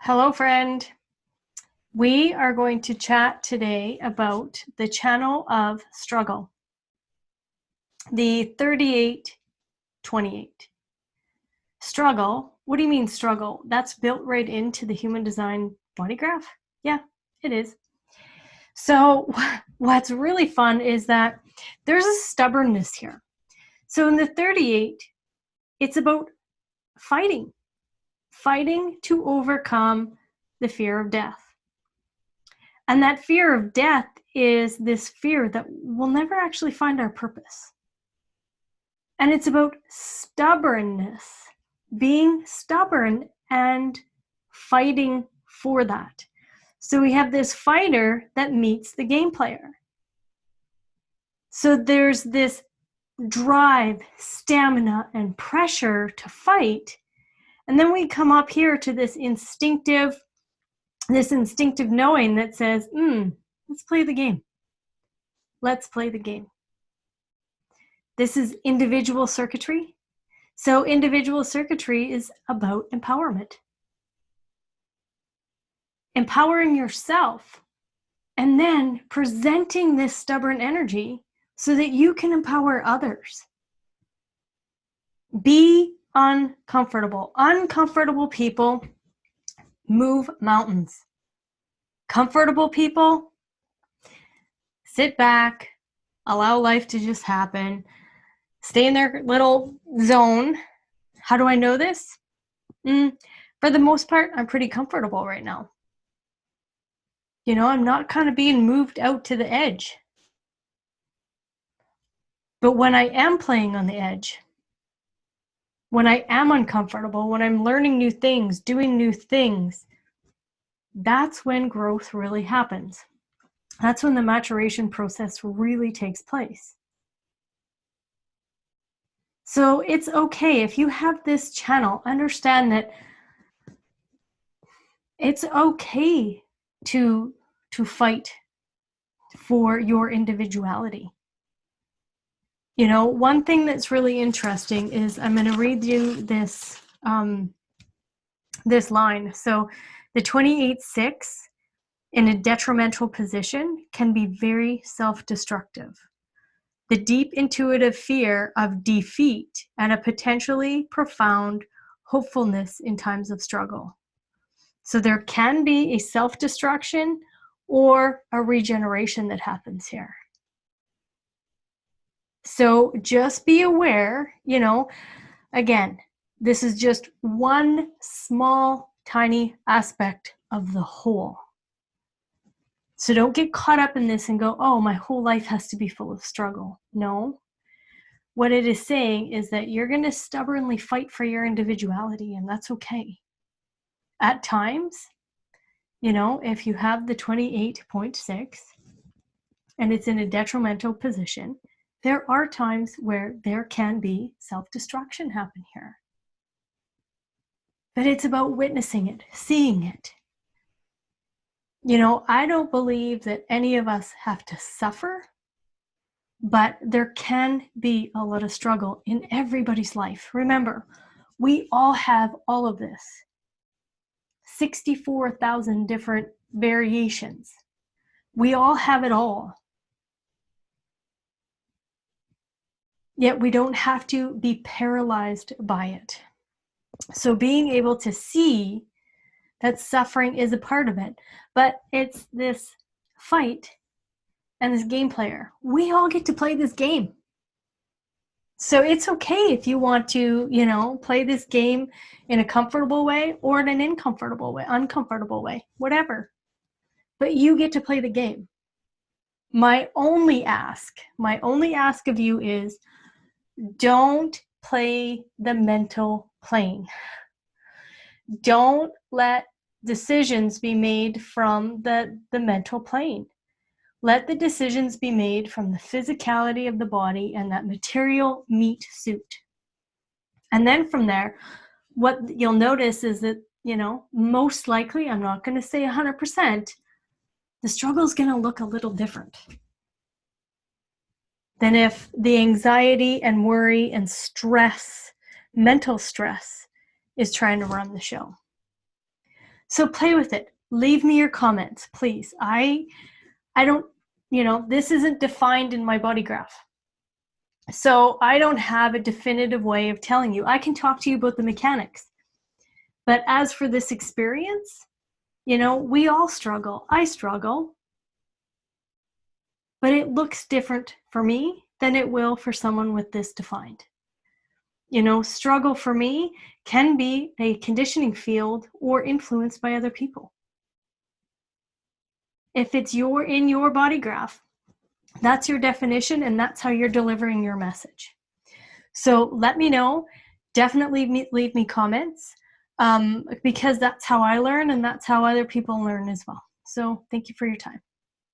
Hello, friend. We are going to chat today about the channel of struggle, the 3828. Struggle, what do you mean struggle? That's built right into the human design body graph? Yeah, it is. So what's really fun is that there's a stubbornness here. So in the 38, it's about fighting to overcome the fear of death. And that fear of death is this fear that we'll never actually find our purpose. And it's about stubbornness, being stubborn and fighting for that. So we have this fighter that meets the game player. So there's this drive, stamina, and pressure to fight. And then we come up here to this instinctive knowing that says, let's play the game. Let's play the game. This is individual circuitry. So individual circuitry is about empowerment. Empowering yourself and then presenting this stubborn energy so that you can empower others. Be uncomfortable. Uncomfortable people move mountains. Comfortable people sit back, allow life to just happen, stay in their little zone. How do I know this? For the most part, I'm pretty comfortable right now. You know, I'm not kind of being moved out to the edge. But when I am playing on the edge, when I am uncomfortable, when I'm learning new things, doing new things, that's when growth really happens. That's when the maturation process really takes place. So it's okay if you have this channel, understand that it's okay to fight for your individuality. You know, one thing that's really interesting is I'm going to read you this this line. So the 28-6 in a detrimental position can be very self-destructive. The deep intuitive fear of defeat and a potentially profound hopefulness in times of struggle. So there can be a self-destruction or a regeneration that happens here. So just be aware, you know, again, this is just one small, tiny aspect of the whole. So don't get caught up in this and go, oh, my whole life has to be full of struggle. No. What it is saying is that you're going to stubbornly fight for your individuality, and that's okay. At times, you know, if you have the 28.6 and it's in a detrimental position, there are times where there can be self-destruction happen here. But it's about witnessing it, seeing it. You know, I don't believe that any of us have to suffer, but there can be a lot of struggle in everybody's life. Remember, we all have all of this. 64,000 different variations. We all have it all. Yet we don't have to be paralyzed by it. So being able to see that suffering is a part of it, but it's this fight and this game player. We all get to play this game. So it's okay if you want to, you know, play this game in a comfortable way or in an uncomfortable way, whatever. But you get to play the game. My only ask of you is don't play the mental plane. Don't let decisions be made from the mental plane. Let the decisions be made from the physicality of the body and that material meat suit. And then from there, what you'll notice is that, you know, most likely, I'm not going to say 100%, the struggle is going to look a little different than if the anxiety and worry and stress, mental stress, is trying to run the show. So play with it. Leave me your comments, please. I don't, this isn't defined in my body graph. So I don't have a definitive way of telling you. I can talk to you about the mechanics. But as for this experience, we all struggle. I struggle. But it looks different for me than it will for someone with this defined. Struggle for me can be a conditioning field or influenced by other people. If it's in your body graph, that's your definition, and that's how you're delivering your message. So let me know. Definitely leave me comments, because that's how I learn, and that's how other people learn as well. So thank you for your time.